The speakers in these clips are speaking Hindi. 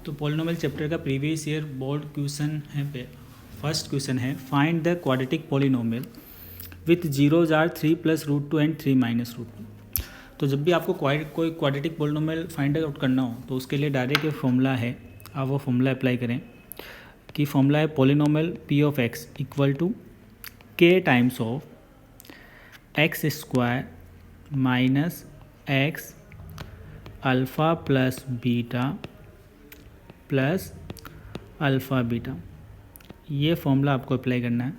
तो पॉलिनोमियल चैप्टर का प्रीवियस ईयर बोर्ड क्वेश्चन है, फर्स्ट क्वेश्चन है find the quadratic polynomial with zeros are 3 + √2 and 3 - √2। तो जब भी आपको कोई क्वाड्रेटिक पॉलिनोमियल फाइंड आउट करना हो तो उसके लिए डायरेक्ट एक फॉर्मूला है, आप वो फॉर्मूला अप्लाई करें कि फॉर्मूला है polynomial p of x equal to k times of x square minus x alpha plus beta plus alpha beta. ये फॉर्मूला आपको अप्लाई करना है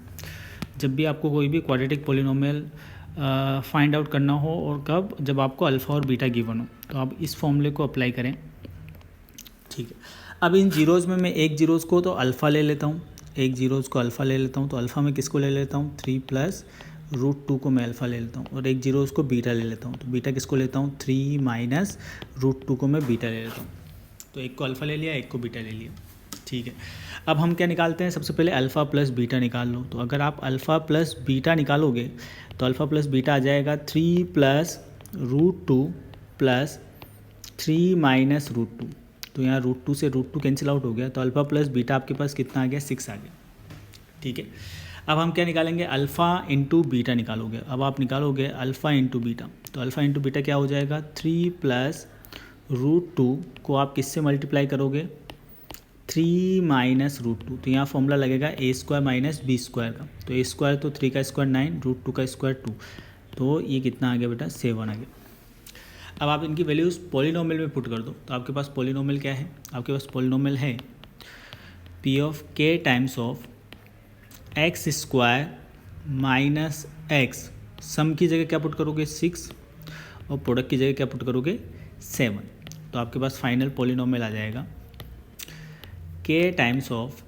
जब भी आपको कोई भी क्वाड्रेटिक पॉलिनोमियल फाइंड आउट करना हो, और कब, जब आपको अल्फ़ा और बीटा गिवन हो, तो आप इस फॉर्मूले को अप्लाई करें। ठीक है, अब इन जीरोज़ में मैं एक जीरोज़ को तो अल्फ़ा ले लेता हूँ, एक जीरोज़ को अल्फ़ा ले लेता हूँ, तो अल्फ़ा में किसको ले लेता हूँ 3 + √2 को मैं अल्फ़ा ले लेता हूँ, और एक जीरोज़ को बीटा ले लेता हूँ, तो बीटा किसको लेता हूँ 3 - √2 को मैं बीटा ले लेता हूँ। तो एक को अल्फ़ा ले लिया, एक को बीटा ले लिया। ठीक है, अब हम क्या निकालते हैं, सबसे पहले अल्फ़ा प्लस बीटा निकाल लो। तो अगर आप अल्फ़ा प्लस बीटा निकालोगे तो अल्फ़ा प्लस बीटा आ जाएगा 3 + √2 + 3 - √2। तो यहाँ √2 से √2 कैंसिल आउट हो गया, तो अल्फ़ा प्लस बीटा आपके पास कितना आ गया 6 आ गया। ठीक है, अब हम क्या निकालेंगे, अल्फ़ा इंटू बीटा निकालोगे। अब आप निकालोगे अल्फ़ा इंटू बीटा, तो अल्फ़ा इंटू बीटा क्या हो जाएगा 3 + √2 को आप किससे मल्टीप्लाई करोगे 3 - √2। तो यहाँ फॉर्मूला लगेगा a² - b² का। तो a² तो 3 का स्क्वायर 9, √2 का स्क्वायर 2, तो ये कितना आ गया बेटा 7 आ गया। अब आप इनकी वैल्यूज़ पॉलिनोमियल में पुट कर दो। तो आपके पास पॉलिनोमियल क्या है, आपके पास पॉलिनोमियल है p of k times of x² minus x। सम की जगह क्या पुट करोगे 6, और प्रोडक्ट की जगह क्या पुट करोगे 7। तो आपके पास फाइनल पॉलिनोमियल आ जाएगा k times of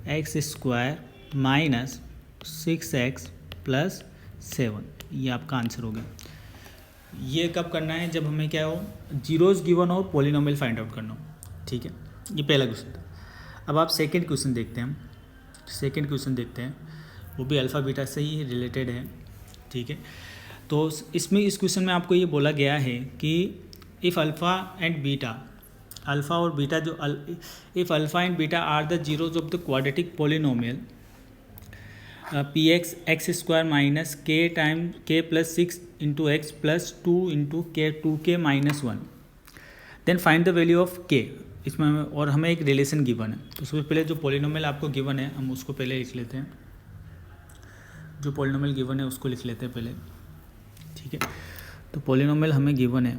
x² minus 6x plus 7। ये आपका आंसर हो गया। ये कब करना है, जब हमें क्या हो जीरोज़ गिवन हो, पॉलिनोमियल फाइंड आउट करना हो। ठीक है, ये पहला क्वेश्चन था। अब आप सेकंड क्वेश्चन देखते हैं, हम सेकंड क्वेश्चन देखते हैं, वो भी अल्फ़ा बीटा से ही रिलेटेड है। ठीक है, तो इसमें इस क्वेश्चन में आपको ये बोला गया है कि if alpha and beta, alpha और बीटा जो if alpha and beta are the zeros of the quadratic polynomial px x² minus k + 6 × x + 2 × k 2k - 1, then find the value of k। इसमें और हमें एक रिलेशन गिवन है, तो सबसे पहले जो पॉलिनोमियल आपको गिवन है हम उसको पहले लिख लेते हैं। जो पॉलिनोमियल गिवन है उसको लिख लेते हैं पहले। ठीक है, तो पॉलिनोमियल हमें गिवन है,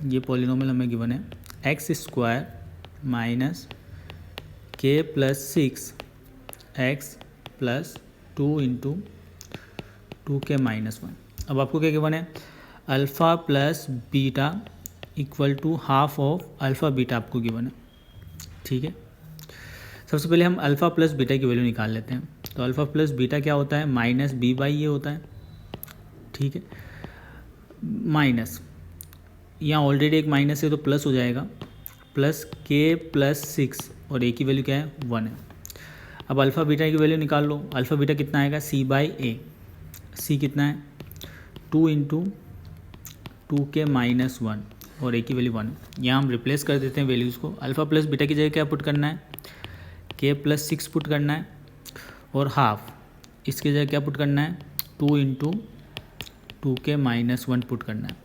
ये पॉलिनोमियल हमें गिवन है x² minus k + 6 x + 2 × 2k - 1। अब आपको क्या गिवन है, alpha plus beta equal to half of alpha beta आपको गिवन है। ठीक है, सबसे पहले हम अल्फ़ा प्लस बीटा की वैल्यू निकाल लेते हैं। तो अल्फ़ा प्लस बीटा क्या होता है -b/a होता है। ठीक है, माइनस, यहाँ ऑलरेडी एक माइनस है तो प्लस हो जाएगा, प्लस k + 6, और a की वैल्यू क्या है 1 है। अब अल्फ़ा बीटा की वैल्यू निकाल लो। अल्फ़ा बीटा कितना आएगा c/a, c कितना है 2 × 2k - 1, और a की वैल्यू 1 है। यहाँ हम रिप्लेस कर देते हैं वैल्यूज़ को। अल्फ़ा प्लस बीटा की जगह क्या पुट करना है k + 6 पुट करना है, और हाफ इसकी जगह क्या पुट करना है 2 × 2k - 1 पुट करना है।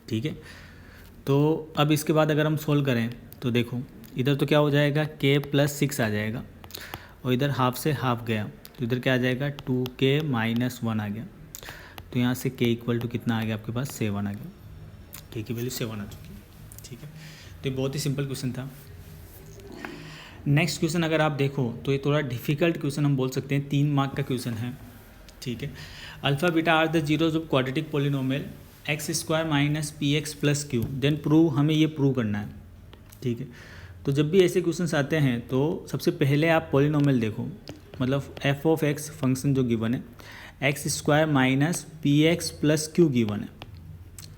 ठीक है, तो अब इसके बाद अगर हम सोल्व करें तो देखो इधर तो क्या हो जाएगा k + 6 आ जाएगा, और इधर हाफ से हाफ गया तो इधर क्या आ जाएगा 2k - 1 आ गया। तो यहाँ से k इक्वल टू कितना आ गया आपके पास 7 आ गया, k की वैल्यू 7 आ चुकी है। ठीक है, तो ये बहुत ही सिंपल क्वेश्चन था। नेक्स्ट क्वेश्चन अगर आप देखो तो ये थोड़ा डिफिकल्ट क्वेश्चन हम बोल सकते हैं, 3 मार्क का क्वेश्चन है। ठीक है, alpha beta are the zeros of quadratic polynomial x² minus px + q, then prove, हमें ये प्रूव करना है। ठीक है, तो जब भी ऐसे क्वेश्चंस आते हैं तो सबसे पहले आप पॉलिनोमियल देखो, मतलब f ऑफ x फंक्शन जो गिवन है x² minus px + q given है।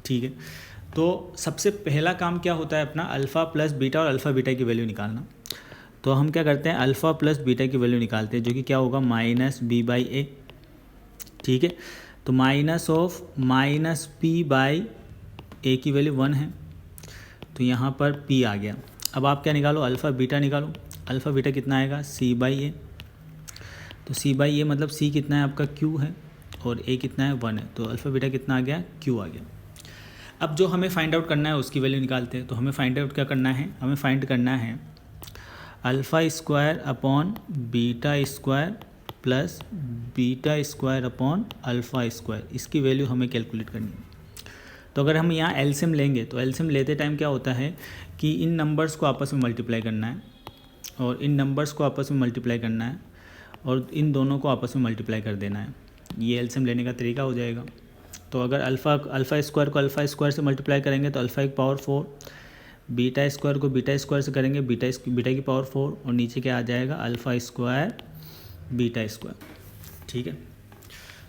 ठीक है, तो सबसे पहला काम क्या होता है अपना अल्फ़ा प्लस बीटा और अल्फ़ा बीटा की वैल्यू निकालना। तो हम क्या करते हैं अल्फ़ा प्लस बीटा की वैल्यू निकालते हैं, जो कि क्या होगा -b/a। ठीक है, तो माइनस ऑफ -p/a की वैल्यू 1 है, तो यहाँ पर पी आ गया। अब आप क्या निकालो, अल्फ़ा बीटा निकालो। अल्फ़ा बीटा कितना आएगा, सी बाई ए। तो सी बाई ए मतलब सी कितना है आपका, क्यू है, और ए कितना है, 1 है। तो अल्फ़ा बीटा कितना आ गया, क्यू आ गया। अब जो हमें फाइंड आउट करना है उसकी वैल्यू निकालते हैं। तो हमें फाइंड आउट क्या करना है, हमें फाइंड करना है alpha square upon beta square plus beta square upon alpha square, इसकी वैल्यू हमें कैलकुलेट करनी है। तो अगर हम यहाँ एलसीएम लेंगे तो एलसीएम लेते टाइम क्या होता है कि इन नंबर्स को आपस में मल्टीप्लाई करना है, और इन नंबर्स को आपस में मल्टीप्लाई करना है, और इन दोनों को आपस में मल्टीप्लाई कर देना है। ये एलसीएम लेने का तरीका हो जाएगा। तो अगर अल्फ़ा स्क्वायर को अल्फ़ा स्क्वायर से मल्टीप्लाई करेंगे तो अल्फ़ा की पावर 4, बीटा स्क्वायर को बीटा स्क्वायर से करेंगे बीटा की पावर 4, और नीचे क्या आ जाएगा, अल्फ़ा स्क्वायर बीटा स्क्वायर। ठीक है,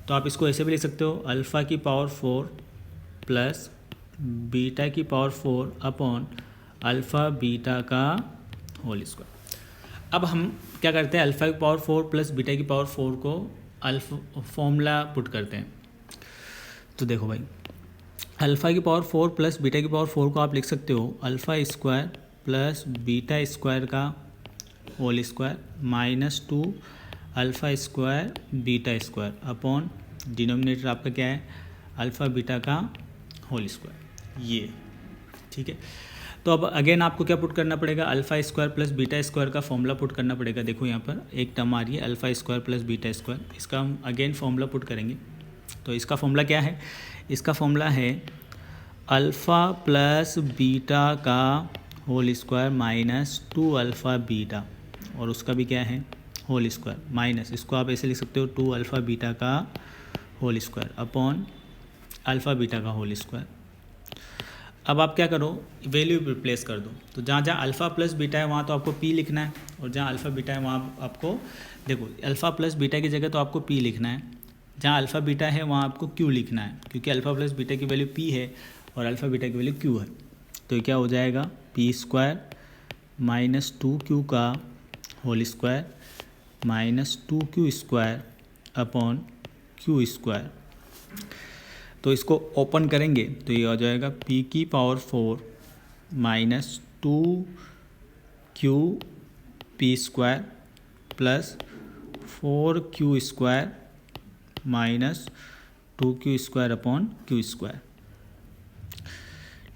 तो आप इसको ऐसे भी लिख सकते हो, अल्फ़ा की पावर 4 प्लस बीटा की पावर 4 अपॉन अल्फ़ा बीटा का होल स्क्वायर। अब हम क्या करते हैं, अल्फ़ा की पावर 4 प्लस बीटा की पावर 4 को अल्फ़ा फॉर्मूला पुट करते हैं। तो देखो भाई, अल्फ़ा की पावर 4 प्लस बीटा की पावर 4 को आप लिख सकते हो alpha square plus beta square का whole square minus 2 alpha square beta square upon denominator आपका क्या है, अल्फ़ा बीटा का होल स्क्वायर, ये। ठीक है, तो अब अगेन आपको क्या पुट करना पड़ेगा, alpha square plus beta square का फॉर्मूला पुट करना पड़ेगा। देखो यहाँ पर एक टर्म आ रही है alpha square plus beta square, इसका हम अगेन फॉर्मूला पुट करेंगे। तो इसका फॉर्मूला क्या है, इसका फॉर्मूला है अल्फ़ा प्लस बीटा का whole square minus 2 alpha beta, और उसका भी क्या है, होल स्क्वायर माइनस, इसको आप ऐसे लिख सकते हो 2 अल्फ़ा बीटा का whole square upon alpha beta का होल स्क्वायर। अब आप क्या करो, वैल्यू रिप्लेस कर दो। तो जहाँ जहाँ अल्फ़ा प्लस बीटा है वहाँ तो आपको पी लिखना है, और जहाँ अल्फ़ा बीटा है वहाँ आपको, देखो अल्फ़ा प्लस बीटा की जगह तो आपको पी लिखना है, जहाँ अल्फ़ा बीटा है वहाँ आपको क्यू लिखना है, क्योंकि अल्फ़ा प्लस बीटा की वैल्यू पी है और अल्फ़ा बीटा की वैल्यू क्यू है। तो क्या हो जाएगा, पी स्क्वायर माइनस 2q का whole square minus 2q square upon Q square. तो इसको ओपन करेंगे तो ये हो जाएगा p की power 4 minus 2q p square plus 4q square minus 2q square upon Q square.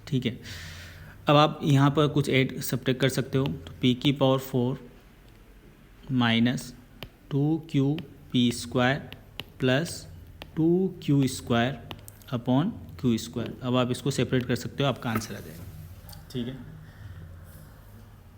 ठीक है, अब आप यहाँ पर कुछ ऐड सब्ट्रैक्ट कर सकते हो। तो p की power 4 minus 2q p square plus 2q square upon Q square. अब आप इसको सेपरेट कर सकते हो, आपका आंसर आ जाएगा। ठीक है।